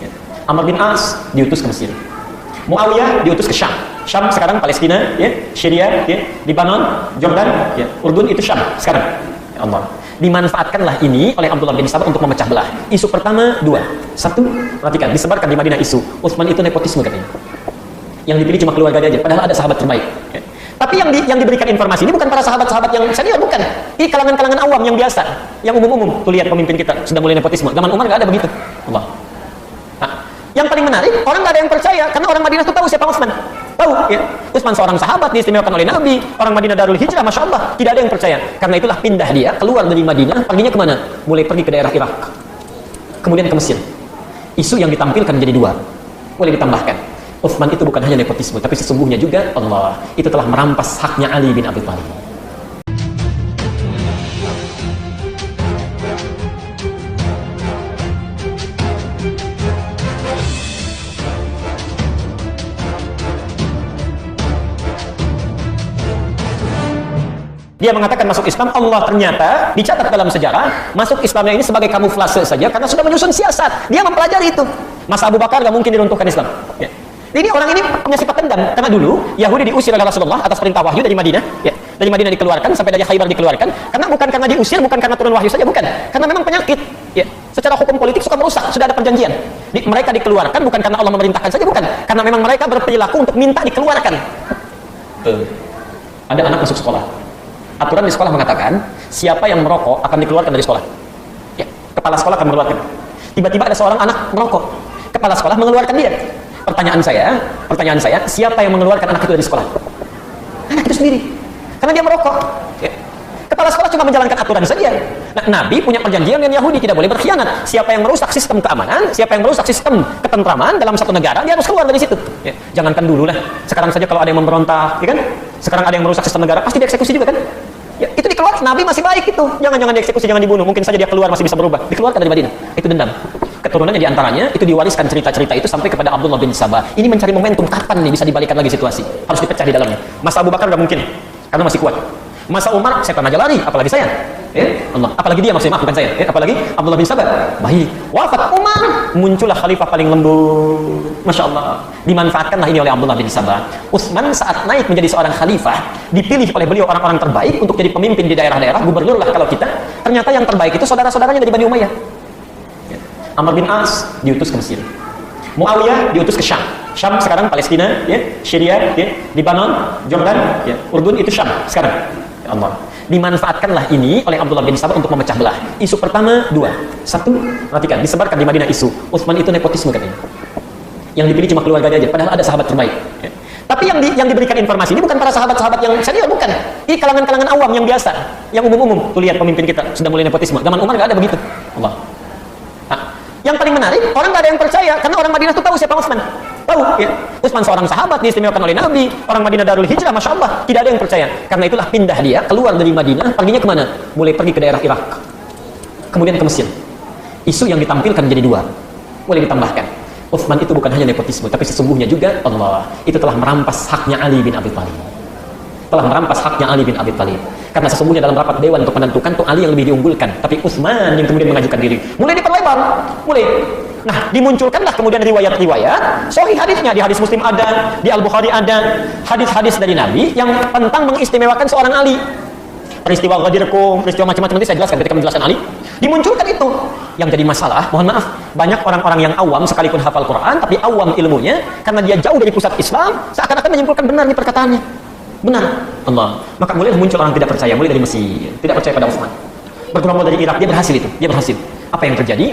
Ya. Amr bin As diutus ke Mesir. Muawiyah diutus ke Syam. Syam sekarang Palestina, ya, Syria, ya, Lebanon, Jordan, ya, Urdun itu Syam sekarang. Ya Allah. Dimanfaatkanlah ini oleh Abdullah bin Sabah untuk memecah belah. Isu pertama dua. Satu, perhatikan, disebarkan di Madinah isu Utsman itu nepotisme katanya. Yang dipilih cuma keluarganya aja, padahal ada sahabat terbaik. Ya. Tapi yang diberikan informasi ini bukan para sahabat-sahabat yang senior, bukan. Ini kalangan-kalangan awam yang biasa, yang umum-umum. Tuh lihat pemimpin kita sudah mulai nepotisme. Zaman Umar nggak ada begitu. Allah. Nah, yang paling menarik, orang nggak ada yang percaya karena orang Madinah itu tahu siapa Utsman. Tahu, ya. Utsman seorang sahabat diistimewakan oleh Nabi, orang Madinah Darul Hijrah, masya Allah. Tidak ada yang percaya. Karena itulah pindah dia keluar dari Madinah. Perginya kemana? Mulai pergi ke daerah Irak, kemudian ke Mesir. Isu yang ditampilkan menjadi dua. Boleh ditambahkan, Utsman itu bukan hanya nepotisme, tapi sesungguhnya juga Allah itu telah merampas haknya Ali bin Abi Thalib. Dia mengatakan masuk Islam, Allah ternyata dicatat dalam sejarah masuk Islamnya ini sebagai kamuflase saja karena sudah menyusun siasat. Dia mempelajari itu. Masa Abu Bakar nggak mungkin diruntuhkan Islam. Ya. Ini orang ini punya sifat dendam karena dulu Yahudi diusir oleh Rasulullah atas perintah wahyu dari Madinah. Ya. Dari Madinah dikeluarkan sampai dari Khaybar dikeluarkan karena bukan karena diusir, bukan karena turun wahyu saja, bukan. Karena memang penyakit. Ya. Secara hukum politik suka merusak, sudah ada perjanjian. Mereka dikeluarkan bukan karena Allah memerintahkan saja, bukan. Karena memang mereka berperilaku untuk minta dikeluarkan. Ada anak masuk sekolah. Aturan di sekolah mengatakan siapa yang merokok akan dikeluarkan dari sekolah. Ya, kepala sekolah akan mengeluarkan. Tiba-tiba ada seorang anak merokok, kepala sekolah mengeluarkan dia. Pertanyaan saya, siapa yang mengeluarkan anak itu dari sekolah? Anak itu sendiri, karena dia merokok. Ya. Kepala sekolah cuma menjalankan aturan saja. Nah, Nabi punya perjanjian dengan Yahudi, tidak boleh berkhianat. Siapa yang merusak sistem keamanan, siapa yang merusak sistem ketentraman dalam satu negara, dia harus keluar dari situ. Ya. Jangankan dulu lah, sekarang saja kalau ada yang memberontak, ya kan? Sekarang ada yang merusak sistem negara, pasti dieksekusi juga kan? Ya, itu dikeluarkan. Nabi masih baik itu. Jangan dieksekusi, jangan dibunuh. Mungkin saja dia keluar masih bisa berubah. Dikeluarkan dari Madinah. Itu dendam. Keturunannya diantaranya itu diwariskan cerita-cerita itu sampai kepada Abdullah bin Sabah. Ini mencari momentum kapan nih bisa dibalikan lagi situasi. Harus dipecah di dalamnya. Masa Abu Bakar nggak mungkin karena masih kuat. Masa Umar setan aja lari, apalagi saya. Allah, apalagi dia, maksudnya maaf bukan saya. Apalagi Abdullah bin Sabah. Baik. Wafat Umar, muncullah khalifah paling lembut. Masya Allah. Dimanfaatkanlah ini oleh Abdullah bin Sabah. Utsman saat naik menjadi seorang khalifah, dipilih oleh beliau orang-orang terbaik untuk jadi pemimpin di daerah-daerah, gubernur lah kalau kita. Ternyata yang terbaik itu saudara-saudaranya dari Bani Umayyah. Amr bin As diutus ke Mesir. Muawiyah diutus ke Syam. Syam sekarang Palestina, ya, Syria, ya, Lebanon, Jordan, ya, Urdun itu Syam sekarang. Ya Allah. Dimanfaatkanlah ini oleh Abdullah bin Sabah untuk memecah belah. Isu pertama dua. Satu, perhatikan, disebarkan di Madinah isu Utsman itu nepotisme katanya. Yang dipilih cuma keluarganya aja, padahal ada sahabat terbaik. Ya. Tapi yang diberikan informasi ini bukan para sahabat-sahabat yang senior, bukan. Ini kalangan-kalangan awam yang biasa, yang umum-umum. Tuh lihat pemimpin kita sudah mulai nepotisme. Zaman Umar nggak ada begitu. Allah. Nah, yang paling menarik, orang nggak ada yang percaya karena orang Madinah itu tahu siapa Utsman. Tahu, ya. Utsman seorang sahabat diistimewakan oleh Nabi, orang Madinah Darul Hijrah, masya Allah. Tidak ada yang percaya. Karena itulah pindah dia keluar dari Madinah. Perginya kemana? Mulai pergi ke daerah Irak, kemudian ke Mesir. Isu yang ditampilkan menjadi dua. Boleh ditambahkan, Utsman itu bukan hanya nepotisme, tapi sesungguhnya juga Allah itu telah merampas haknya Ali bin Abi Thalib. Telah merampas haknya Ali bin Abi Thalib. Karena sesungguhnya dalam rapat dewan untuk menentukan tuh Ali yang lebih diunggulkan, tapi Utsman yang kemudian mengajukan diri. Mulai diperlebar, mulai. Nah, dimunculkanlah kemudian riwayat-riwayat, sahih hadisnya, di hadis Muslim ada, di Al-Bukhari ada, hadis-hadis dari Nabi yang tentang mengistimewakan seorang Ali. Peristiwa Ghadirkum, peristiwa macam-macam nanti saya jelaskan ketika menjelaskan Ali. Dimunculkan itu. Yang jadi masalah, mohon maaf, banyak orang-orang yang awam sekalipun hafal Quran, tapi awam ilmunya, karena dia jauh dari pusat Islam, seakan-akan menyimpulkan benar nih perkataannya. Benar. Allah. Maka mulai muncul orang tidak percaya, mulai dari Mesir, tidak percaya pada Utsman. Bergerombol dari Irak, dia berhasil itu. Dia berhasil. Apa yang terjadi?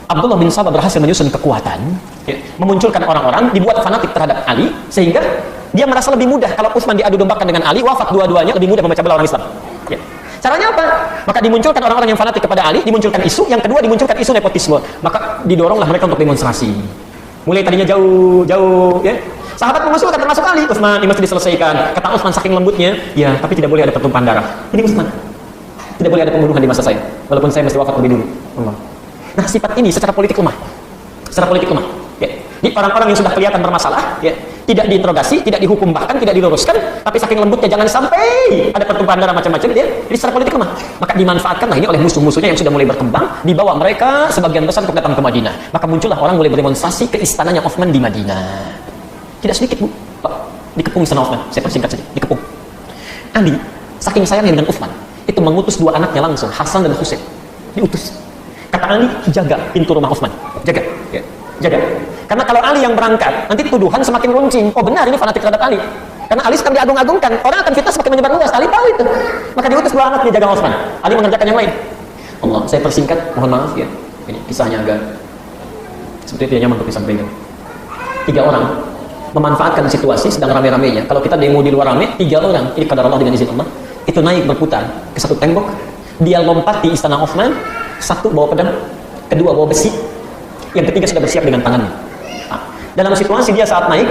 Abdullah bin Sabah berhasil menyusun kekuatan, ya, memunculkan orang-orang, dibuat fanatik terhadap Ali, sehingga dia merasa lebih mudah kalau Utsman diadu dombakan dengan Ali, wafat dua-duanya, lebih mudah memecah belah orang Islam. Ya. Caranya apa? Maka dimunculkan orang-orang yang fanatik kepada Ali, dimunculkan isu, yang kedua dimunculkan isu nepotisme. Maka didoronglah mereka untuk demonstrasi. Mulai tadinya jauh, ya. Sahabat mengusulkan termasuk Ali, Utsman, ini mesti diselesaikan. Kata Utsman saking lembutnya, ya, tapi tidak boleh ada pertumpahan darah. Ini Utsman, tidak boleh ada pembunuhan di masa saya, walaupun saya mesti wafat lebih dulu. Allah. Nah, sifat ini secara politik lemah. Secara politik lemah. Ya. Di orang-orang yang sudah kelihatan bermasalah, ya, tidak diinterogasi, tidak dihukum, bahkan tidak diluruskan, tapi saking lembutnya jangan sampai ada pertumpahan darah macam-macam dia. Jadi secara politik lemah. Maka dimanfaatkanlah ini oleh musuh-musuhnya yang sudah mulai berkembang, dibawa mereka sebagian besar untuk datang ke Madinah. Maka muncullah orang mulai berdemonstrasi ke istananya Uthman di Madinah. Tidak sedikit, Bu. Pak, dikepung istana Uthman. Saya persingkat saja, dikepung. Ali saking sayangnya dengan Uthman, itu mengutus dua anaknya langsung, Hasan dan Husain. Diutus. Kata Ali, jaga pintu rumah Uthman. Jaga. Ya. Jaga. Karena kalau Ali yang berangkat, nanti tuduhan semakin runcing. Oh benar, ini fanatik terhadap Ali. Karena Ali sedang diagung-agungkan. Orang akan fitnah semakin menyebar luas. Ali tahu itu. Maka diutus dua anak dia jaga Uthman. Ali mengerjakan yang lain. Allah, saya persingkat. Mohon maaf ya. Ini kisahnya agak seperti tidak nyaman untuk disampaikan. 3 orang memanfaatkan situasi sedang rame-ramenya. Kalau kita demo di luar rame, 3 orang. Ini qadar Allah dengan izin Allah. Itu naik berputar ke satu tembok. Dia lompati istana Uthman. 1 bawa pedang, 2 bawa besi. Yang 3 sudah bersiap dengan tangannya. Nah, dalam situasi dia saat naik,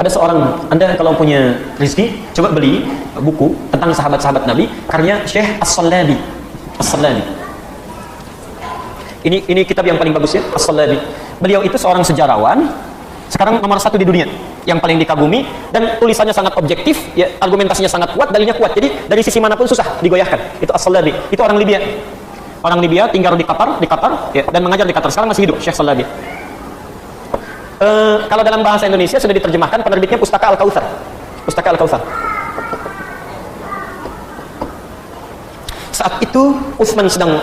ada seorang, Anda kalau punya rezeki, coba beli buku tentang sahabat-sahabat Nabi, karya Syekh As-Sallabi. As-Sallabi. Ini kitab yang paling bagus ya, As-Sallabi. Beliau itu seorang sejarawan, sekarang nomor 1 di dunia, yang paling dikagumi, dan tulisannya sangat objektif, ya, argumentasinya sangat kuat, dalilnya kuat. Jadi dari sisi manapun susah digoyahkan. Itu As-Sallabi. Itu orang Libya. Orang Libya tinggal di Qatar ya, dan mengajar di Qatar. Sekarang masih hidup, Syekh Sallabi. Kalau dalam bahasa Indonesia sudah diterjemahkan, penerbitnya Pustaka Al-Kautsar. Pustaka Al-Kautsar. Saat itu Utsman sedang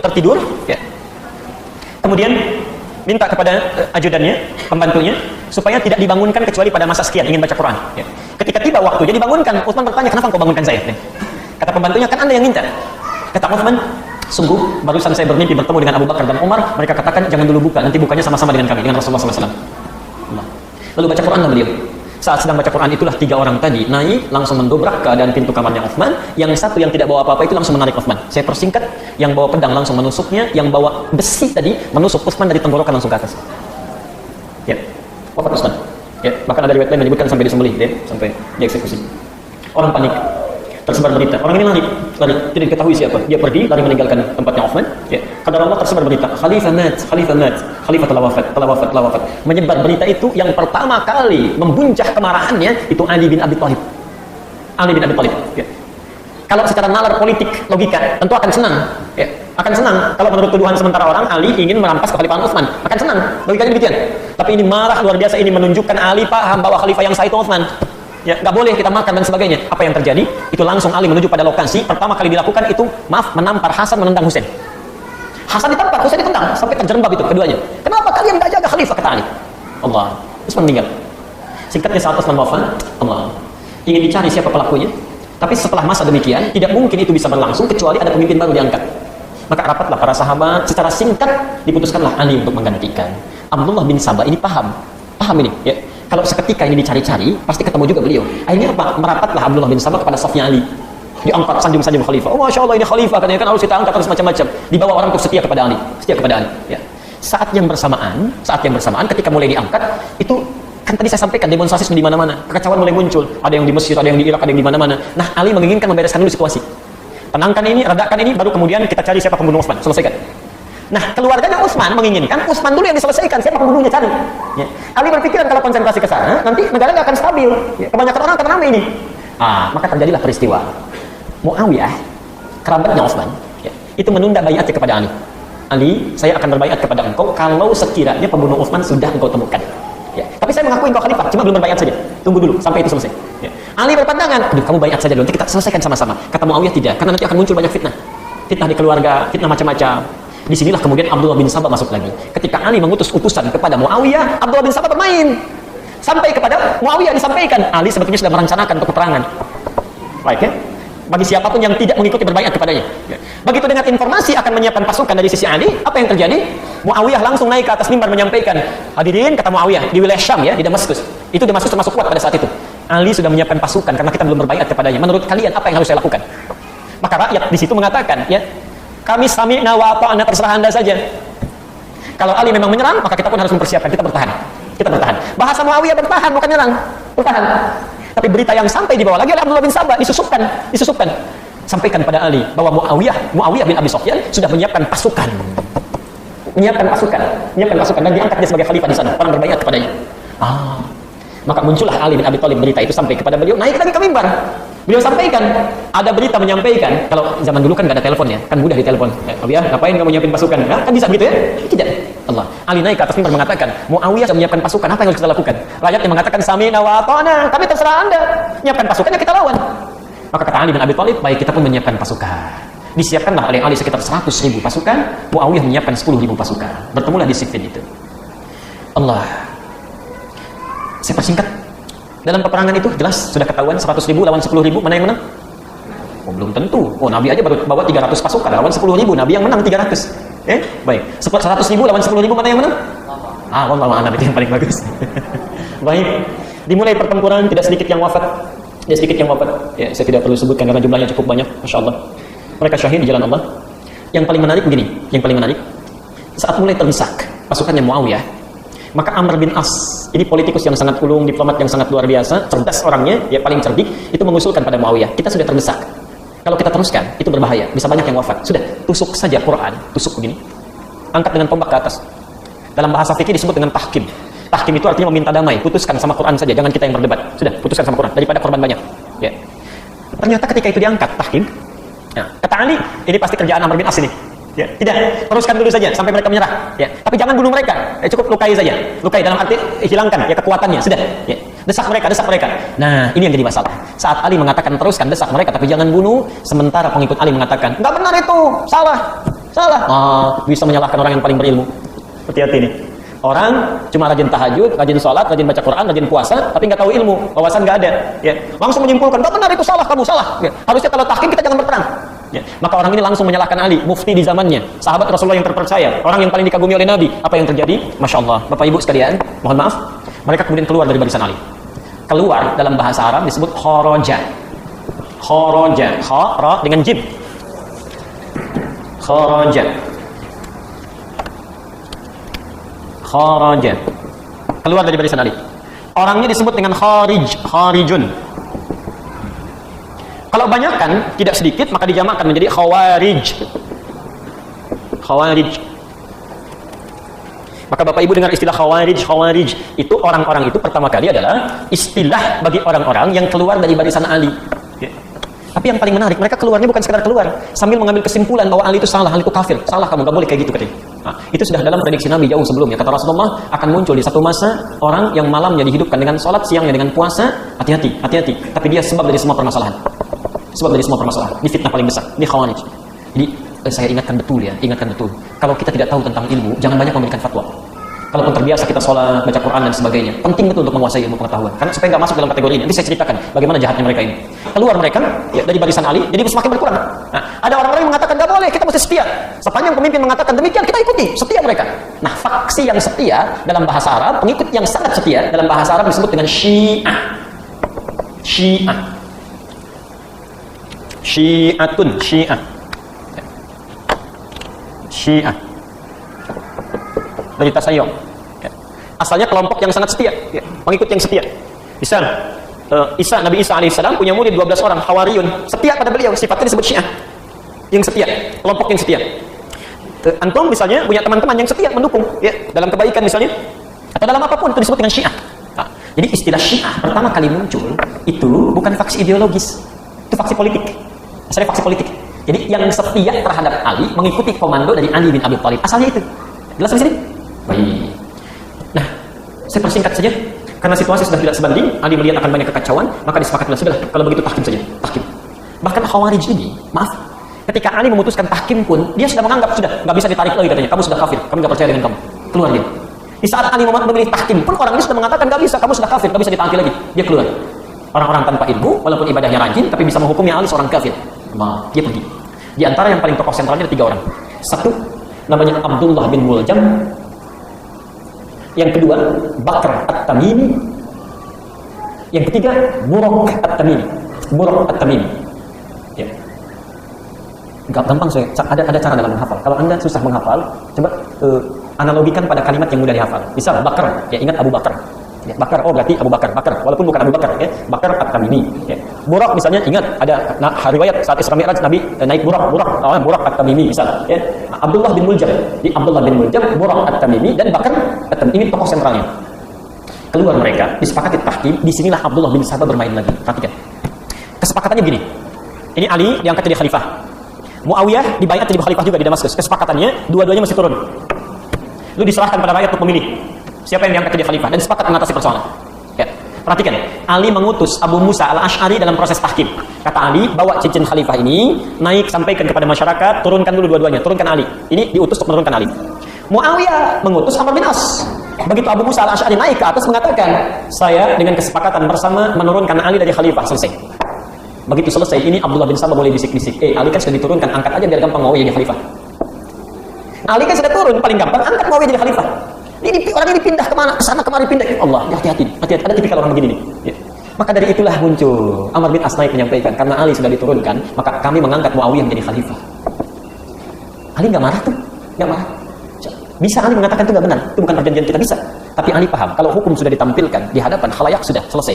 tertidur, ya. Kemudian minta kepada ajudannya, pembantunya, supaya tidak dibangunkan kecuali pada masa sekian ingin baca Quran. Ya. Ketika tiba waktunya dibangunkan, Utsman bertanya, kenapa kau bangunkan saya? Ya. Kata pembantunya, kan Anda yang minta. Kata Utsman, sungguh barusan saya bermimpi bertemu dengan Abu Bakar dan Umar. Mereka katakan jangan dulu buka, nanti bukanya sama-sama dengan kami, dengan Rasulullah SAW. Lalu baca Quran lah beliau. Saat sedang baca Quran itulah 3 orang tadi naik langsung mendobrak keadaan pintu kamarnya Uthman. Yang satu yang tidak bawa apa-apa itu langsung menarik Uthman. Saya persingkat, yang bawa pedang langsung menusuknya, yang bawa besi tadi menusuk Uthman dari tenggorokan langsung ke atas. Ya, wafat Uthman. Ya, bahkan ada riwayat lain menyebutkan sampai disembelih, ya, sampai dieksekusi. Orang panik. Tersebar berita. Orang ini lari, tidak diketahui siapa. Dia pergi, lari meninggalkan tempatnya Uthman. Ya. Qadar Allah tersebar berita. Khalifah mat, Khalifah telah wafat. Menyebar berita itu yang pertama kali membuncah kemarahannya itu Ali bin Abi Thalib. Ali bin Abi Thalib. Ya. Kalau secara nalar politik logika tentu akan senang. Ya. Akan senang kalau menurut tuduhan sementara orang Ali ingin merampas kekhalifahan Utsman. Akan senang. Logikanya demikian. Tapi ini marah luar biasa, ini menunjukkan Ali paham bahwa khalifah yang sah itu Utsman. Ya, nggak boleh kita makan dan sebagainya. Apa yang terjadi? Itu langsung Ali menuju pada lokasi. Pertama kali dilakukan itu, menampar Hasan menendang Husain. Hasan ditampar, Husain ditendang sampai terjerembab itu keduanya. Kenapa kalian nggak jaga khalifah, kata Ali? Allah. Utsman meninggal. Singkatnya saat Utsman wafat, Allah ingin dicari siapa pelakunya. Tapi setelah masa demikian, tidak mungkin itu bisa berlangsung kecuali ada pemimpin baru diangkat. Maka rapatlah para sahabat, secara singkat diputuskanlah Ali untuk menggantikan. Abdullah bin Sabah ini paham ini, ya. Kalau seketika ini dicari-cari, pasti ketemu juga beliau. Akhirnya apa? Merapatlah Abdullah bin Sabah kepada safnya Ali. Diangkat sanjung-sanjung khalifah. Oh, Masya Allah, ini khalifah. Katanya kan harus kita angkat, harus macam-macam. Dibawa orang untuk setia kepada Ali. Setia kepada Ali. Ya. Saat yang bersamaan, ketika mulai diangkat, itu kan tadi saya sampaikan, demonstrasi di mana-mana. Kekacauan mulai muncul. Ada yang di Mesir, ada yang di Irak, ada yang di mana-mana. Nah, Ali menginginkan membereskan dulu situasi. Tenangkan ini, redakan ini, baru kemudian kita cari siapa pembunuh Utsman. Selesaikan. Nah, keluarganya Utsman menginginkan Utsman dulu yang diselesaikan, siapa pembunuhnya cari. Ya. Ali berpikiran kalau konsentrasi ke sana, nanti negara nggak akan stabil. Ya. Kebanyakan orang akan ramai ini. Maka terjadilah peristiwa. Muawiyah, kerabatnya Utsman, ya, itu menunda baiatnya kepada Ali. Ali, saya akan berbaiat kepada engkau kalau sekiranya pembunuh Utsman sudah engkau temukan. Ya. Tapi saya mengakui engkau khalifah, cuma belum berbaiat saja. Tunggu dulu sampai itu selesai. Ya. Ali berpandangan, aduh kamu baiat saja dulu, nanti kita selesaikan sama-sama. Kata Muawiyah tidak, karena nanti akan muncul banyak fitnah. Fitnah di keluarga, fitnah macam-macam. Disinilah kemudian Abdullah bin Sabah masuk lagi. Ketika Ali mengutus utusan kepada Muawiyah, Abdullah bin Sabah bermain. Sampai kepada Muawiyah disampaikan, Ali sebetulnya sudah merencanakan untuk peperangan. Baik ya. Bagi siapapun yang tidak mengikuti berbaiat kepadanya. Ya. Begitu dengan informasi akan menyiapkan pasukan dari sisi Ali, apa yang terjadi? Muawiyah langsung naik ke atas mimbar menyampaikan, hadirin, kata Muawiyah, di wilayah Syam ya, di Damaskus. Itu Damaskus termasuk kuat pada saat itu. Ali sudah menyiapkan pasukan karena kita belum berbaiat kepadanya. Menurut kalian apa yang harus saya lakukan? Maka rakyat di situ mengatakan, ya, kami sami'na wa ata'na, terserah Anda saja. Kalau Ali memang menyerang, maka kita pun harus mempersiapkan, kita bertahan. Kita bertahan. Bahasa Muawiyah bertahan, bukan nyerang. Bertahan. Tapi berita yang sampai dibawa lagi oleh Abdullah bin Sabah disusupkan. Sampaikan pada Ali bahwa Muawiyah bin Abi Sufyan sudah menyiapkan pasukan. Dan diangkat dia sebagai khalifah di sana. Orang berbaiat kepadanya. Maka muncullah Ali bin Abi Thalib, berita itu sampai kepada beliau, naik lagi ke mimbar. Beliau sampaikan, ada berita menyampaikan, kalau zaman dulu kan nggak ada telepon ya, kan mudah ditelepon. Ya, ngapain kamu nyiapin pasukan? Nah, kan bisa begitu ya? Tidak. Allah. Ali naik ke atas mimbar mengatakan, Muawiyah sudah menyiapkan pasukan, apa yang harus kita lakukan? Rakyatnya mengatakan, sami'na wa ata'na, kami terserah Anda. Nyiapkan pasukan, ya kita lawan. Maka kata Ali bin Abi Thalib, baik, kita pun menyiapkan pasukan. Disiapkanlah oleh Ali sekitar 100.000 pasukan, Muawiyah menyiapkan 10.000 pasukan. Bertemulah di Siffin itu. Allah. Saya persingkat. Dalam peperangan itu jelas sudah ketahuan 100.000 lawan 10.000, mana yang menang? Oh, belum tentu. Oh, Nabi aja baru bawa 300 pasukan lawan 10.000, Nabi yang menang 300. Baik. 100.000 lawan 10.000, mana yang menang? Wallahu a'lam, itu yang paling bagus. Baik. Dimulai pertempuran, tidak sedikit yang wafat. Tidak sedikit yang wafat. Ya, saya tidak perlu sebutkan karena jumlahnya cukup banyak, Masya Allah. Mereka syahid di jalan Allah. Yang paling menarik begini, yang paling menarik, saat mulai terdesak pasukannya Muawiyah, maka Amr bin As, ini politikus yang sangat ulung, diplomat yang sangat luar biasa, cerdas orangnya, ya paling cerdik, itu mengusulkan pada Muawiyah, kita sudah terdesak. Kalau kita teruskan, itu berbahaya, bisa banyak yang wafat. Sudah, tusuk saja Quran, tusuk begini, angkat dengan tombak ke atas. Dalam bahasa fikih disebut dengan tahkim. Tahkim itu artinya meminta damai, putuskan sama Quran saja, jangan kita yang berdebat. Sudah, putuskan sama Quran, daripada korban banyak. Ya. Ternyata ketika itu diangkat tahkim, nah, kata Ali, ini pasti kerjaan Amr bin As ini. Ya, tidak, teruskan dulu saja sampai mereka menyerah. Ya, tapi jangan bunuh mereka. Cukup lukai saja. Lukai dalam arti hilangkan ya kekuatannya. Sudah. Ya. Desak mereka, desak mereka. Nah, ini yang jadi masalah. Saat Ali mengatakan teruskan desak mereka tapi jangan bunuh, sementara pengikut Ali mengatakan, "Enggak benar itu. Salah. Salah." Bisa menyalahkan orang yang paling berilmu. Hati-hati nih. Orang cuma rajin tahajud, rajin sholat, rajin baca Quran, rajin puasa, tapi nggak tahu ilmu, wawasan nggak ada. Ya, langsung menyimpulkan, "Nggak benar itu, salah, kamu salah." Ya. Harusnya kalau tahkim kita jangan berperang. Ya. Maka orang ini langsung menyalahkan Ali, mufti di zamannya, sahabat Rasulullah yang terpercaya, orang yang paling dikagumi oleh Nabi. Apa yang terjadi? Masya Allah, Bapak Ibu sekalian, mohon maaf, mereka kemudian keluar dari barisan Ali. Keluar dalam bahasa Arab disebut kharaja. Kharaja, khara dengan jim. Kharaja. Kharaja. Keluar dari barisan Ali. Orangnya disebut dengan kharijun. Kalau banyak kan, tidak sedikit, maka dijamakkan menjadi khawarij. Khawarij. Maka Bapak Ibu dengar istilah khawarij, itu orang-orang itu pertama kali adalah istilah bagi orang-orang yang keluar dari barisan Ali. Ya. Tapi yang paling menarik, mereka keluarnya bukan sekedar keluar, sambil mengambil kesimpulan bahwa Ali itu salah, Ali itu kafir. Salah kamu, gak boleh kayak gitu katanya. Nah, itu sudah dalam prediksi Nabi jauh sebelumnya. Kata Rasulullah, akan muncul di satu masa orang yang malamnya dihidupkan dengan sholat, siangnya dengan puasa. Hati-hati, hati-hati. Tapi dia sebab dari semua permasalahan. Sebab dari semua permasalahan. Ini fitnah paling besar. Ini khawarij. Jadi saya ingatkan betul ya, ingatkan betul. Kalau kita tidak tahu tentang ilmu, jangan banyak memberikan fatwa. Kalaupun terbiasa kita sholat, baca Quran dan sebagainya, penting betul untuk menguasai ilmu pengetahuan. Karena supaya nggak masuk dalam kategori ini. Nanti saya ceritakan bagaimana jahatnya mereka ini. Keluar mereka ya, dari barisan Ali, jadi semakin berkurang. Nah, ada orang-orang yang mengatakan nggak boleh, kita mesti setia. Sepanjang pemimpin mengatakan demikian, kita ikuti, setia mereka. Nah, faksi yang setia dalam bahasa Arab, pengikut yang sangat setia dalam bahasa Arab disebut dengan Syiah. Syiah. Syiatun, Syiah. Syiah. Dari tasayyuh. Ya. Asalnya kelompok yang sangat setia, ya. Pengikut yang setia. Misal, Nabi Isa alaihissalam punya murid 12 orang, Hawariyun, setia pada beliau, sifatnya disebut Syiah. Yang setia, kelompok yang setia. Antum misalnya punya teman-teman yang setia mendukung, ya, dalam kebaikan misalnya, atau dalam apapun itu disebut dengan Syiah. Nah, jadi istilah Syiah pertama kali muncul itu bukan faksi ideologis, itu faksi politik. Asalnya faksi politik. Jadi yang setia terhadap Ali mengikuti komando dari Ali bin Abi Thalib. Asalnya itu. Jelas di sini? Baik. Nah, saya persingkat saja karena situasi sudah tidak sebanding. Ali melihat akan banyak kekacauan, maka disepakatilah sudah kalau begitu tahkim saja. Tahkim. Bahkan Khawarij ini, maaf, ketika Ali memutuskan tahkim pun dia sudah menganggap sudah nggak bisa ditarik lagi katanya. Kamu sudah kafir, kami nggak percaya dengan kamu. Keluar dia. Di saat Ali memilih tahkim pun orang ini sudah mengatakan nggak bisa, kamu sudah kafir, nggak bisa ditaati lagi. Dia keluar. Orang-orang tanpa ilmu, walaupun ibadahnya rajin, tapi bisa menghukumnya Ali seorang kafir. Maaf, dia pergi. Di antara yang paling tokoh sentralnya ada 3 orang. Satu namanya Abdullah bin Muljam. Yang kedua, Bakr At-Tamimi. Yang ketiga, Buraq At-Tamimi. Buraq At-Tamimi. Ya. Gampang saya. Ada cara dalam menghafal. Kalau Anda susah menghafal, coba analogikan pada kalimat yang mudah dihafal. Misal Bakr, ya ingat Abu Bakar. Ya, Bakar, oh berarti Abu Bakar. Bakar, walaupun bukan Abu Bakar, ya. Bakr At-Tamimi. Ya. Buraq misalnya ingat ada riwayat saat Isra Mi'raj Nabi naik Buraq At-Tamimi misal, ya. Abdullah bin Muljam. Di Abdullah bin Muljam, Buraq At-Tamimi dan Bakr At-Tamimi, ini tokoh sentralnya. Keluar mereka, disepakati tahkim. Disinilah Abdullah bin Sabah bermain lagi. Perhatikan. Kesepakatannya gini. Ini Ali diangkat jadi khalifah. Muawiyah dibaiat jadi khalifah juga di Damaskus. Kesepakatannya dua-duanya masih turun. Lu diserahkan pada rakyat untuk memilih siapa yang diangkat jadi khalifah dan sepakat mengatasi persoalan. Ya. Perhatikan, Ali mengutus Abu Musa al-Ash'ari dalam proses tahkim. Kata Ali, bawa cincin khalifah ini, naik sampaikan kepada masyarakat, turunkan dulu dua-duanya, turunkan Ali. Ini diutus untuk menurunkan Ali. Muawiyah mengutus Amr bin As. Begitu Abu Musa al-Ash'ari naik ke atas mengatakan, saya dengan kesepakatan bersama menurunkan Ali dari khalifah. Selesai. Begitu selesai, ini Abdullah bin Sabah mulai bisik-bisik. Ali kan sudah diturunkan, angkat aja biar gampang Muawiyah jadi khalifah. Ali kan sudah turun, paling gampang, angkat Muawiyah jadi khalifah. Ini orang ini pindah kemana? Kesana kemari pindah. Allah, hati-hati. Hati-hati. Ada tipikal orang begini nih. Ya. Maka dari itulah muncul Amr bin As naik menyampaikan, karena Ali sudah diturunkan, maka kami mengangkat Muawiyah menjadi khalifah. Ali nggak marah tuh, nggak marah. Bisa Ali mengatakan itu nggak benar, itu bukan perjanjian kita, bisa. Tapi Ali paham, kalau hukum sudah ditampilkan di hadapan khalayak sudah selesai.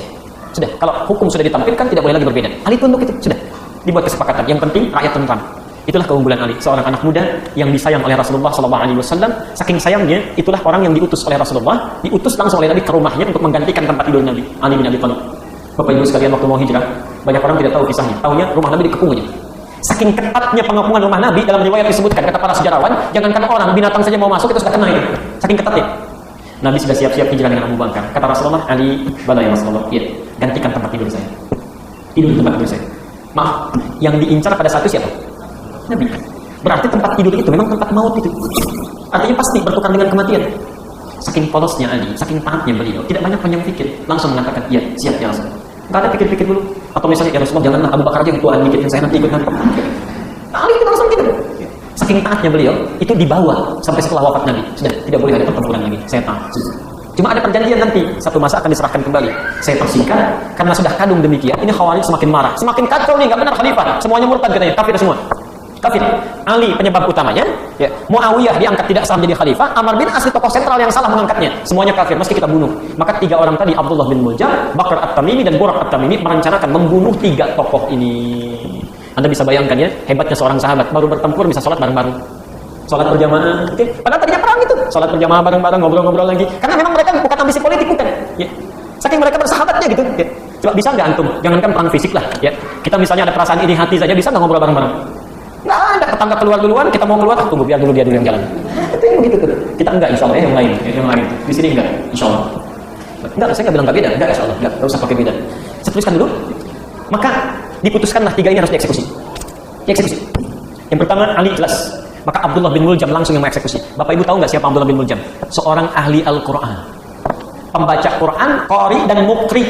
Sudah, kalau hukum sudah ditampilkan tidak boleh lagi berbeda. Ali tunduk itu, sudah. Dibuat kesepakatan. Yang penting rakyat tentram. Itulah keunggulan Ali, seorang anak muda yang disayang oleh Rasulullah SAW. Saking sayangnya, itulah orang yang diutus oleh Rasulullah, diutus langsung oleh Nabi ke rumahnya untuk menggantikan tempat tidur Nabi, Ali bin Abi Thalib. Bapak Ibu sekalian, waktu mau hijrah, banyak orang tidak tahu kisahnya. Taunya rumah Nabi dikepung aja. Saking ketatnya pengepungan rumah Nabi, dalam riwayat disebutkan, kata para sejarawan, jangankan orang, binatang saja mau masuk itu sudah kena itu. Saking ketatnya. Nabi sudah siap-siap hijrah dengan Abu Bakar. Kata Rasulullah, Ali, bala ya Rasulullah, iya, gantikan tempat tidur saya. Tidur di tempat tidur saya. Maaf, yang diincar pada satu siapa? Nabi. Berarti tempat tidur itu memang tempat maut itu. Artinya pasti bertukar dengan kematian. Saking polosnya Ali, saking taatnya beliau, tidak banyak panjang pikir, langsung mengatakan, iya, siap ya Rasul. Nggak ada pikir-pikir dulu. Atau misalnya, ya Rasulullah, janganlah Abu Bakar aja yang tuaan dikit, yang saya nanti ikut nangkep. Ali itu langsung gitu. Saking taatnya beliau, itu dibawa sampai setelah wafat Nabi. Sudah, tidak boleh ada pertempuran lagi. Saya taat. Cuma ada perjanjian nanti, satu masa akan diserahkan kembali. Saya persingkat, karena sudah kadung demikian, ini Khawarij semakin marah. Semakin kacau nih, nggak benar khalifah. Semuanya murtad katanya, kafir semua. Kafir. Ali penyebab utamanya, ya. Muawiyah diangkat tidak sah menjadi khalifah. Amr bin As tokoh sentral yang salah mengangkatnya. Semuanya kafir, meski kita bunuh. Maka tiga orang tadi, Abdullah bin Muljam, Bakr at-Tamimi dan Burak at-Tamimi, merencanakan membunuh tiga tokoh ini. Anda bisa bayangkan ya, hebatnya seorang sahabat baru bertempur bisa sholat bareng-bareng. Sholat berjamaah, okay. Padahal tadinya perang itu. Sholat berjamaah bareng-bareng, ngobrol-ngobrol lagi. Karena memang mereka bukan ambisi politik, bukan. Ya. Saking mereka bersahabatnya gitu. Ya. Coba bisa nggak antum? Jangankan perang fisik lah. Ya. Kita misalnya ada perasaan iri hati saja, bisa nggak ngobrol bareng-bareng? Nggak ada, tetangga keluar duluan, kita mau keluar, tunggu biar dulu dia dulu yang jalan. Itu yang begitu tuh. Kita enggak, insya Allah, yang lain. Yang lain. Di sini enggak, insya Allah. Enggak, saya nggak bilang nggak beda. Enggak, insya Allah. Enggak usah pakai beda. Saya tuliskan dulu. Maka diputuskanlah tiga ini harus dieksekusi. Dieksekusi. Yang pertama, Ali jelas. Maka Abdullah bin Muljam langsung yang mengeksekusi. Bapak Ibu tahu nggak siapa Abdullah bin Muljam? Seorang ahli Al-Quran. Pembaca Quran, qori dan mukri.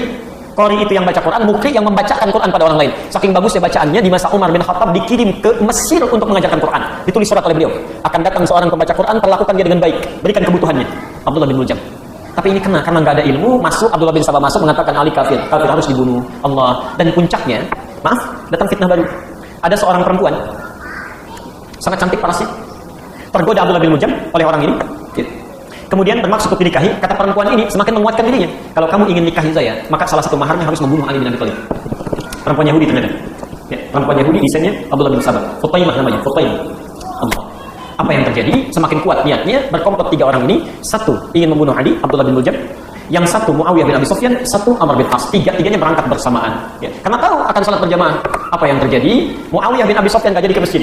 Qori itu yang baca Quran, mukri yang membacakan Quran pada orang lain. Saking bagusnya bacaannya, di masa Umar bin Khattab dikirim ke Mesir untuk mengajarkan Quran. Ditulis surat oleh beliau. Akan datang seorang pembaca Quran, perlakukan dia dengan baik. Berikan kebutuhannya. Abdullah bin Muljam. Tapi ini kena, karena nggak ada ilmu, masuk, Abdullah bin Sabah masuk, mengatakan Ali kafir. Kafir harus dibunuh. Allah. Dan puncaknya, maaf, datang fitnah baru. Ada seorang perempuan, sangat cantik parasnya, tergoda Abdullah bin Muljam oleh orang ini. Kemudian bermaksud untuk dinikahi. Kata perempuan ini semakin menguatkan dirinya. Kalau kamu ingin nikahi saya, maka salah satu maharnya harus membunuh Ali bin Abi Thalib. Perempuan Yahudi ternyata. Ya, perempuan Yahudi desainnya Abdullah bin Sabah. Futaimah namanya, Futaimah. Allah. Apa yang terjadi? Semakin kuat niatnya, berkomplot tiga orang ini. Satu ingin membunuh Ali, Abdullah bin Muljam. Yang satu Muawiyah bin Abi Sufyan, satu Amr bin As. Tiganya berangkat bersamaan. Ya. Karena tahu akan salat berjamaah. Apa yang terjadi? Muawiyah bin Abi Sufyan nggak jadi ke masjid.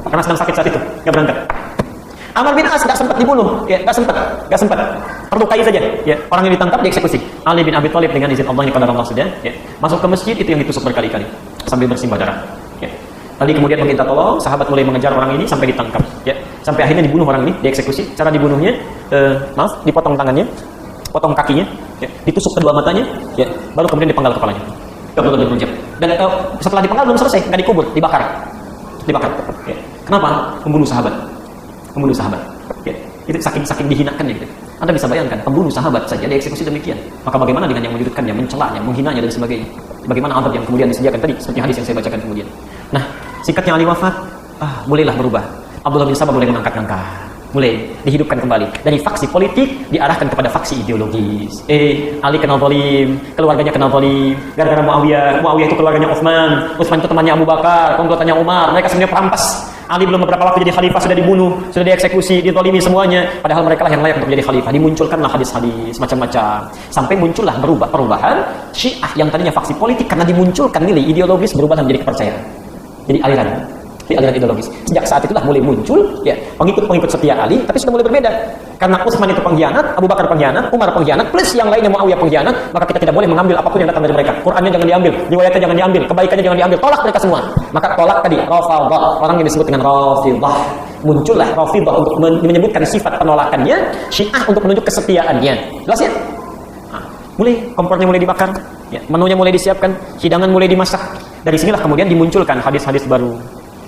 Karena sedang sakit saat itu, nggak berangkat. Amr bin As nggak sempat dibunuh, ya nggak sempat, terlukai saja. Ya, orang yang ditangkap dieksekusi. Ali bin Abi Thalib dengan izin Allah, qadar Allah sudah, ya, masuk ke masjid itu yang ditusuk berkali-kali sambil bersimbah darah. Ya. Ali kemudian meminta tolong, sahabat mulai mengejar orang ini sampai ditangkap. Ya, sampai akhirnya dibunuh orang ini, dieksekusi. Cara dibunuhnya, dipotong tangannya, potong kakinya, ya, ditusuk kedua matanya, ya, baru kemudian dipenggal kepalanya. Abdullah bin Muljam. Dan setelah dipenggal belum selesai, nggak dikubur, dibakar. Ya. Kenapa? Membunuh sahabat. Ya. Itu saking dihinakan ya gitu. Anda bisa bayangkan, pembunuh sahabat saja dieksekusi demikian. Maka bagaimana dengan yang menyudutkannya, mencelanya, menghinanya dan sebagainya? Bagaimana adab yang kemudian disediakan tadi seperti hadis yang saya bacakan kemudian. Nah, singkatnya Ali wafat, mulailah berubah. Abdullah bin Sabah mulai mengangkat-angkat, mulai dihidupkan kembali. Dari faksi politik diarahkan kepada faksi ideologis. Ali kenal zalim, keluarganya kenal zalim. Gara-gara Muawiyah itu keluarganya Utsman itu temannya Abu Bakar, komplotannya Umar. Mereka sebenarnya perampas. Ali belum beberapa waktu jadi khalifah sudah dibunuh, sudah dieksekusi, ditolimi semuanya. Padahal mereka lah yang layak untuk menjadi khalifah. Dimunculkanlah hadis-hadis macam-macam. Sampai muncullah perubahan Syiah yang tadinya faksi politik karena dimunculkan nilai ideologis berubah menjadi kepercayaan. Jadi aliran. Di aliran ideologis. Sejak saat itulah mulai muncul ya pengikut-pengikut setia Ali, tapi sudah mulai berbeda. Karena Utsman itu pengkhianat, Abu Bakar pengkhianat, Umar pengkhianat, plus yang lainnya Muawiyah pengkhianat, maka kita tidak boleh mengambil apapun yang datang dari mereka. Qurannya jangan diambil, riwayatnya jangan diambil, kebaikannya jangan diambil, tolak mereka semua. Maka tolak tadi Rafidhah, orang yang disebut dengan Rafidhah. Muncullah Rafidhah untuk menyebutkan sifat penolakannya, Syiah untuk menunjuk kesetiaannya. Jelas ya? Mulai kompornya mulai dibakar, ya, menunya mulai disiapkan, hidangan mulai dimasak. Dari sinilah kemudian dimunculkan hadis-hadis baru.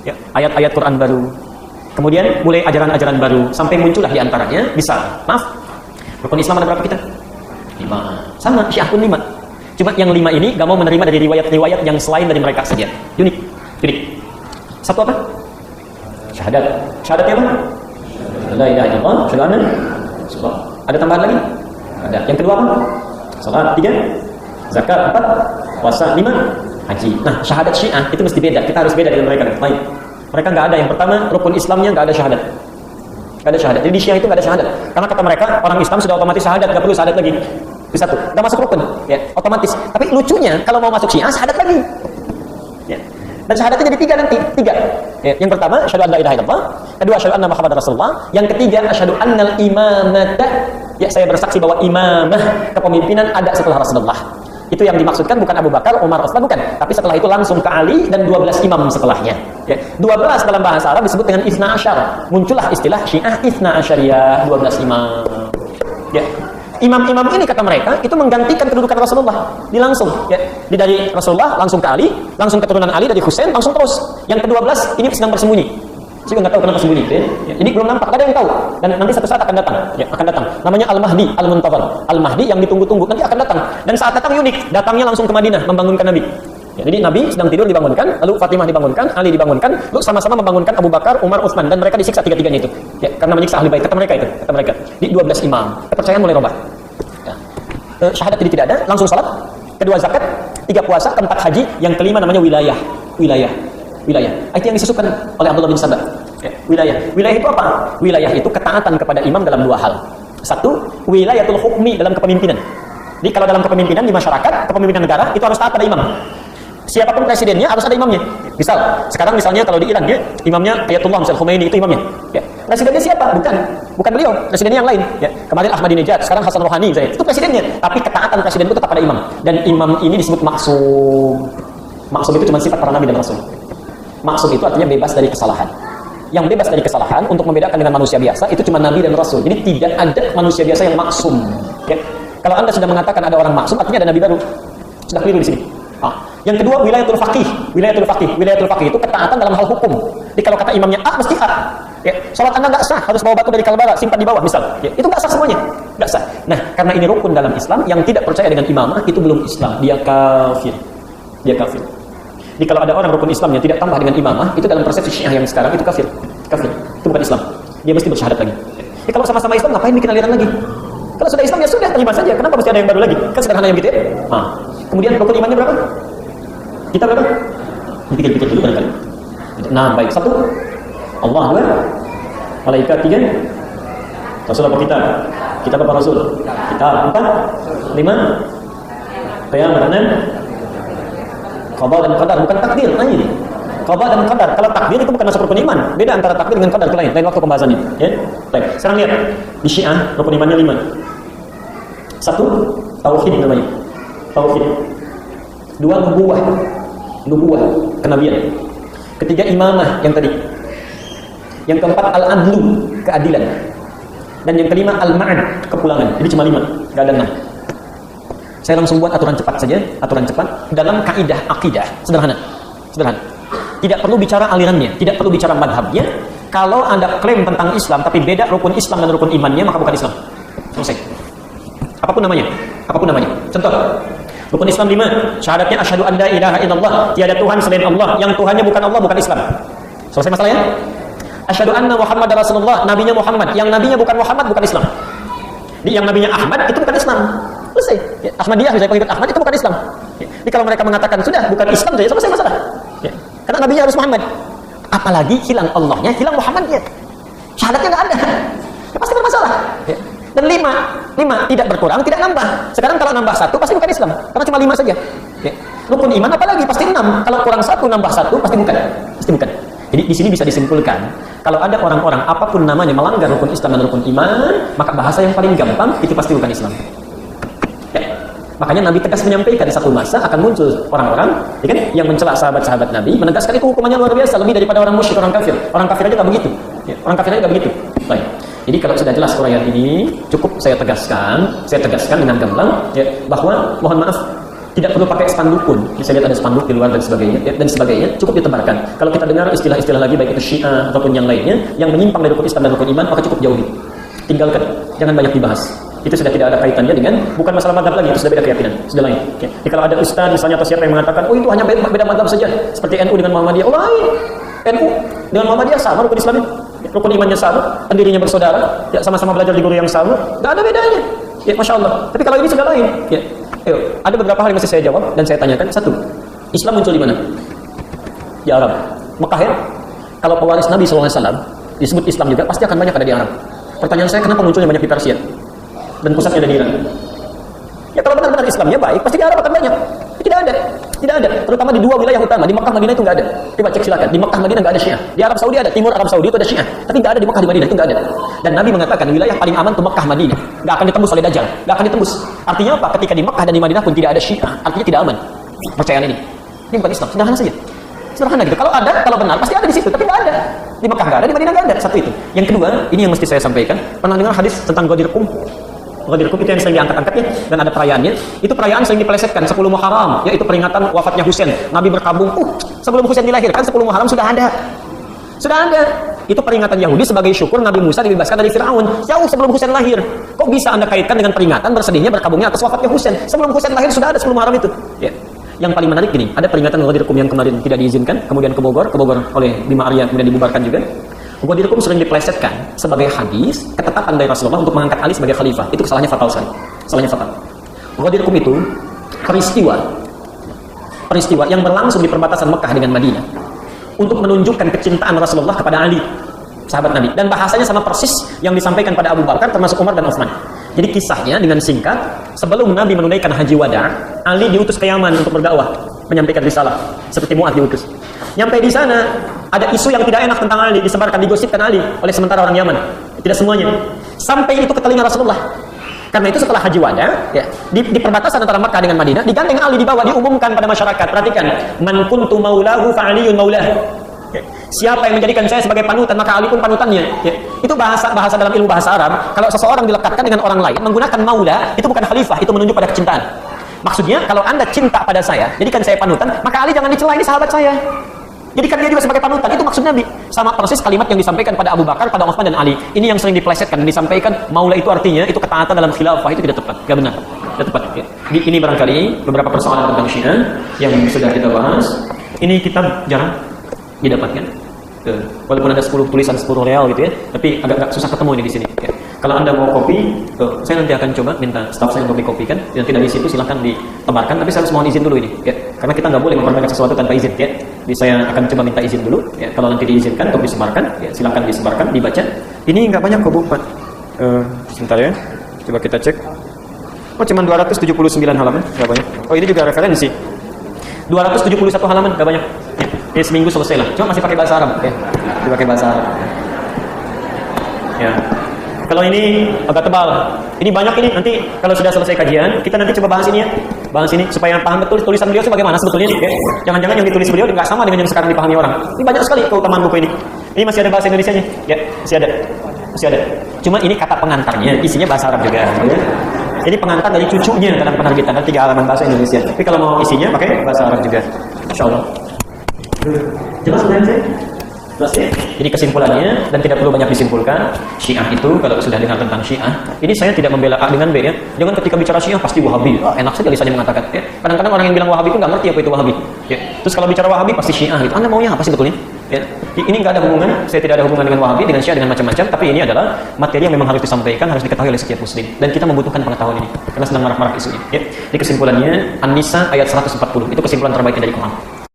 Ya, ayat-ayat Quran baru. Kemudian mulai ajaran-ajaran baru sampai muncullah di antaranya rukun Islam ada berapa kita? 5. Sama Syiah pun 5. Cuma yang 5 ini gak mau menerima dari riwayat-riwayat yang selain dari mereka saja. Unik. Satu apa? Syahadat. Syahadatnya apa? La ilaha illallah, asyhadu anna Rasulullah. Ada tambahan lagi? Ada. Yang kedua apa? Salat. 3. Zakat. 4. Puasa. 5. Haji. Nah, syahadat Syiah itu mesti beda. Kita harus beda dengan mereka. Baik. Mereka nggak ada yang pertama rukun Islamnya nggak ada syahadat. Nggak ada syahadat. Jadi di Syiah itu nggak ada syahadat. Karena kata mereka orang Islam sudah otomatis syahadat, nggak perlu syahadat lagi. Itu satu. Nggak masuk rukun, ya otomatis. Tapi lucunya kalau mau masuk Syiah syahadat lagi. Ya. Dan syahadatnya jadi 3 nanti. 3. Ya. Yang pertama asyhadu an la ilaha illallah. Kedua asyhadu anna Muhammadar Rasulullah. Yang ketiga asyhadu annal imamata. Ya saya bersaksi bahwa imamah kepemimpinan ada setelah Rasulullah. Itu yang dimaksudkan bukan Abu Bakar, Umar, Utsman, bukan. Tapi setelah itu langsung ke Ali dan 12 imam setelahnya. Ya. 12 dalam bahasa Arab disebut dengan Itsna Asyar. Muncullah istilah Syiah Itsna Asyariyah, 12 imam. Ya. Imam-imam ini kata mereka itu menggantikan kedudukan Rasulullah. Langsung ya. Dari Rasulullah langsung ke Ali, langsung keturunan Ali dari Husain langsung terus. Yang ke-12 ini sedang bersembunyi. Saya nggak tahu kenapa sembunyi, ya. Jadi belum nampak, nggak ada yang tahu. Dan nanti satu saat akan datang, ya, akan datang. Namanya Al-Mahdi, Al-Muntazar. Al-Mahdi yang ditunggu-tunggu, nanti akan datang. Dan saat datang unik, datangnya langsung ke Madinah, membangunkan Nabi. Ya, jadi Nabi sedang tidur dibangunkan, lalu Fatimah dibangunkan, Ali dibangunkan, lalu sama-sama membangunkan Abu Bakar, Umar, Utsman, dan mereka disiksa tiga-tiganya itu. Ya, karena menyiksa ahli bait, kata mereka itu, kata mereka. Di 12 imam, kepercayaan mulai robah. Ya. Syahadat jadi tidak ada, langsung salat. Kedua zakat, 3 puasa, 4 haji, yang kelima namanya wilayah. Itu yang disebutkan oleh Abdullah bin Sabah. Ya, wilayah itu apa? Wilayah itu ketaatan kepada imam dalam 2 hal. Satu, wilayatul hukmi dalam kepemimpinan. Jadi kalau dalam kepemimpinan di masyarakat, kepemimpinan negara itu harus taat pada imam. Siapapun presidennya harus ada imamnya. Sekarang misalnya kalau di Iran ya, imamnya Ayatullah Misal Khomeini itu imamnya. Ya. Presidennya siapa? Bukan beliau, presidennya yang lain. Ya. Kemarin Ahmadinejad, sekarang Hasan Rouhani itu presidennya. Tapi ketaatan presiden itu tetap pada imam. Dan imam ini disebut maksum. Maksum itu cuma sifat para nabi dan rasul. Maksum itu artinya bebas dari kesalahan. Yang bebas dari kesalahan untuk membedakan dengan manusia biasa itu cuma nabi dan rasul. Jadi tidak ada manusia biasa yang maksum. Ya. Kalau Anda sudah mengatakan ada orang maksum, artinya ada nabi baru. Sudah keliru di sini. Yang kedua wilayatul faqih. Wilayatul faqih itu ketaatan dalam hal hukum. Jadi kalau kata imamnya A mesti A. Ya. Salat Anda nggak sah, harus bawa batu dari Kalbara, simpan di bawah misal. Ya. Itu nggak sah semuanya. Nggak sah. Nah, karena ini rukun dalam Islam, yang tidak percaya dengan imamah itu belum Islam. Dia kafir. Jadi kalau ada orang rukun Islam yang tidak tambah dengan imamah, itu dalam persepsi Syiah yang sekarang itu kafir. Itu bukan Islam. Dia mesti bersyahadat lagi. Jadi kalau sama-sama Islam ngapain bikin aliran lagi? Kalau sudah Islam ya sudah terima saja. Kenapa mesti ada yang baru lagi? Kan sederhana yang gitu ya. Kemudian rukun imannya berapa? Kita berapa? Dipikir-pikir dulu barangkali. Nah, baik. 1 Allah, 2 malaikat, 3 Rasul apa kita? Kita apa Rasul? Kita 4 5 qiyamah, 6 qada dan qadar, bukan takdir. Qada dan qadar. Kalau takdir itu bukan masuk rukun iman. Beda antara takdir dengan qadar, lain waktu pembahasannya. Ya. Baik. Sekarang lihat di Syiah rukun imannya 5. 1 tauhid namanya. Tauhid. 2 nubuwah, kenabian. Ketiga imamah yang tadi. Yang keempat al-adlu, keadilan. Dan yang kelima al-ma'ad, kepulangan. Jadi cuma 5, enggak ada 6. Saya langsung buat aturan cepat saja, aturan cepat dalam kaidah akidah, sederhana. Tidak perlu bicara alirannya, tidak perlu bicara madhabnya. Kalau Anda klaim tentang Islam tapi beda rukun Islam dan rukun imannya, maka bukan Islam. Selesai. Apapun namanya. Contoh, rukun Islam 5, syahadatnya asyhadu an la ilaha illallah, tiada Tuhan selain Allah, yang Tuhannya bukan Allah, bukan Islam. Selesai masalahnya? Asyhadu anna Muhammadar Rasulullah, nabinya Muhammad, yang nabinya bukan Muhammad, bukan Islam. Jadi yang nabinya Ahmad itu bukan Islam. Selesai. Ya, Ahmadiyah, misalnya pengikut Ahmad itu bukan Islam. Ya. Jadi kalau mereka mengatakan sudah bukan Islam saja, selesai masalah. Ya. Karena nabinya harus Muhammad. Apalagi hilang Allahnya, hilang Muhammadnya. Syahadatnya nggak ada. Ya, pasti bermasalah. Ya. Dan lima tidak berkurang, tidak nambah. Sekarang kalau nambah satu pasti bukan Islam, karena cuma 5 saja. Ya. Rukun iman apalagi pasti 6. Kalau kurang satu nambah satu pasti bukan. Pasti bukan. Jadi di sini bisa disimpulkan, kalau ada orang-orang apapun namanya melanggar rukun Islam dan rukun iman, maka bahasa yang paling gampang itu pasti bukan Islam. Ya. Makanya Nabi tegas menyampaikan di satu masa akan muncul orang-orang, ya kan, yang mencela sahabat-sahabat Nabi, menegaskan itu hukumannya luar biasa, lebih daripada orang musyrik, orang kafir. Orang kafir aja nggak begitu. Ya. Orang kafir aja nggak begitu. Baik. Jadi kalau sudah jelas uraian ini, cukup saya tegaskan dengan gamblang, ya, bahwa mohon maaf, tidak perlu pakai spanduk pun. Saya lihat ada spanduk di luar dan sebagainya, ya, dan sebagainya, cukup ditebarkan. Kalau kita dengar istilah-istilah lagi, baik itu Syiah ataupun yang lainnya, yang menyimpang dari rukun Islam dan rukun iman, maka cukup jauhi. Tinggalkan, jangan banyak dibahas. Itu sudah tidak ada kaitannya dengan, bukan masalah mazhab lagi, itu sudah beda keyakinan, sudah lain. Ya. Jadi kalau ada ustaz misalnya atau siapa yang mengatakan, oh itu hanya beda mazhab saja, seperti NU dengan Muhammadiyah, oh lain. NU dengan Muhammadiyah sama rukun Islamnya, rukun imannya sama, pendirinya bersaudara, ya sama-sama belajar di guru yang sama, nggak ada bedanya. Ya, masya Allah. Tapi kalau ini sudah lain. Ya. Ayo, ada beberapa hal yang mesti saya jawab dan saya tanyakan. Satu, Islam muncul di mana? Di Arab. Mekah ya? Kalau pewaris Nabi SAW disebut Islam juga, pasti akan banyak ada di Arab. Pertanyaan saya, kenapa munculnya banyak di Persia? Dan pusatnya ada di Iran? Ya kalau benar-benar Islamnya baik, pasti di Arab akan banyak. Tidak ada. Tidak ada. Terutama di 2 wilayah utama. Di Mekah, Madinah itu nggak ada. Coba cek silakan. Di Mekah, Madinah nggak ada Syiah. Di Arab Saudi ada. Timur Arab Saudi itu ada Syiah. Tapi nggak ada di Mekah, di Madinah itu nggak ada. Dan Nabi mengatakan wilayah paling aman itu Mekah, Madinah. Nggak akan ditembus oleh Dajjal. Nggak akan ditembus. Artinya apa? Ketika di Mekah dan di Madinah pun tidak ada Syiah. Artinya tidak aman. Percayaan ini. Ini bukan Islam. Sederhana saja. Sederhana gitu. Kalau ada, kalau benar pasti ada di situ. Tapi nggak ada. Di Mekah nggak ada, di Madinah nggak ada. Satu itu. Yang kedua, ini yang mesti saya sampaikan. Pernah dengar hadis tentang Ghadir Qum? Ghadir Qum itu yang sering diangkat-angkatnya dan ada perayaannya. Itu perayaan sering dipelesetkan 10 Muharram, yaitu peringatan wafatnya Husain. Nabi berkabung, sebelum Husain dilahirkan 10 Muharram sudah ada. Sudah ada. Itu peringatan Yahudi sebagai syukur Nabi Musa dibebaskan dari Firaun. Jauh sebelum Husain lahir. Kok bisa Anda kaitkan dengan peringatan bersedihnya berkabungnya atas wafatnya Husain? Sebelum Husain lahir sudah ada 10 Muharram itu. Ya. Yang paling menarik gini, ada peringatan Ghadir Qum yang kemarin tidak diizinkan, kemudian ke Bogor oleh Bima Arya kemudian dibubarkan juga. Ghadir Qum sering diplesetkan sebagai hadis ketetapan dari Rasulullah untuk mengangkat Ali sebagai khalifah. Itu kesalahannya fatal sekali. Kesalahannya fatal. Ghadir Qum itu peristiwa yang berlangsung di perbatasan Mekah dengan Madinah untuk menunjukkan kecintaan Rasulullah kepada Ali, sahabat Nabi. Dan bahasanya sama persis yang disampaikan pada Abu Bakar termasuk Umar dan Utsman. Jadi kisahnya dengan singkat, sebelum Nabi menunaikan haji wada, Ali diutus ke Yaman untuk berdakwah, menyampaikan risalah, seperti Mu'adz diutus. Nyampe di sana, ada isu yang tidak enak tentang Ali, disebarkan, digosipkan Ali oleh sementara orang Yaman. Tidak semuanya. Sampai itu ke telinga Rasulullah. Karena itu setelah haji wada, ya, di perbatasan antara Makkah dengan Madinah, digandeng Ali, dibawa, diumumkan pada masyarakat. Perhatikan, man kuntu maulahu fa aliyun maulah. Ya. Siapa yang menjadikan saya sebagai panutan, maka Ali pun panutannya. Ya. Itu bahasa dalam ilmu bahasa Arab. Kalau seseorang dilekatkan dengan orang lain menggunakan maula, itu bukan khalifah, itu menunjuk pada kecintaan. Maksudnya, kalau Anda cinta pada saya, jadikan saya panutan, maka Ali jangan dicela, ini sahabat saya. Jadikan dia juga sebagai panutan, itu maksud Nabi. Sama persis kalimat yang disampaikan pada Abu Bakar, pada Utsman dan Ali. Ini yang sering diplesetkan dan disampaikan, maula itu artinya itu ketaatan dalam khilafah, itu tidak tepat, tidak benar. Tidak tepat. Ya. Ini barangkali beberapa persoalan tentang Syiah yang sudah kita bahas. Ini kitab jarang didapatkan. Walaupun ada 10 tulisan 10 real gitu ya, tapi agak susah ketemu ini di sini. Ya. Kalau Anda mau kopi, saya nanti akan coba minta staf saya untuk dikopikan. Yang tidak di situ silahkan ditebarkan, tapi saya harus mohon izin dulu ini. Ya. Karena kita nggak boleh memperbanyak sesuatu tanpa izin. Ya. Jadi saya akan coba minta izin dulu. Ya. Kalau nanti diizinkan untuk disebarkan, ya, silahkan disebarkan, dibaca. Ini nggak banyak kok Bu, Pak. Sebentar ya, coba kita cek. Oh, cuma 279 halaman, nggak banyak. Oh, ini juga referensi. 271 halaman, nggak banyak. Ya. Ini seminggu selesai lah. Cuma masih pakai bahasa Arab. Ya. Dipakai bahasa Arab. Ya. Kalau ini agak tebal. Ini banyak ini. Nanti kalau sudah selesai kajian, kita nanti coba bahas ini ya. Bahas ini supaya paham betul tulisan beliau itu bagaimana sebetulnya. Ya. Jangan-jangan yang ditulis beliau nggak sama dengan yang sekarang dipahami orang. Ini banyak sekali keutamaan buku ini. Ini masih ada bahasa Indonesianya. Ya, masih ada. Masih ada. Cuma ini kata pengantarnya, isinya bahasa Arab juga. Ya. Jadi pengantar dari cucunya dalam penerbitan 3 halaman bahasa Indonesia. Tapi kalau mau isinya pakai bahasa Arab juga. Insyaallah. Jelas sudah saya? Jelas ya? Jadi kesimpulannya, dan tidak perlu banyak disimpulkan, Syiah itu kalau sudah dengar tentang Syiah, ini saya tidak membela A dengan B ya. Jangan ketika bicara Syiah pasti Wahabi. Enak saja lisannya mengatakan. Ya. Kadang-kadang orang yang bilang Wahabi itu nggak ngerti apa itu Wahabi. Ya. Terus kalau bicara Wahabi pasti Syiah gitu. Anda maunya apa sih betulnya? Ya. Ini nggak ada hubungan, saya tidak ada hubungan dengan Wahabi, dengan Syiah, dengan macam-macam. Tapi ini adalah materi yang memang harus disampaikan, harus diketahui oleh setiap Muslim. Dan kita membutuhkan pengetahuan ini, karena sedang marak-marak isunya. Ya. Jadi kesimpulannya, An-Nisa ayat 140 itu kesimpulan terbaiknya dari Quran.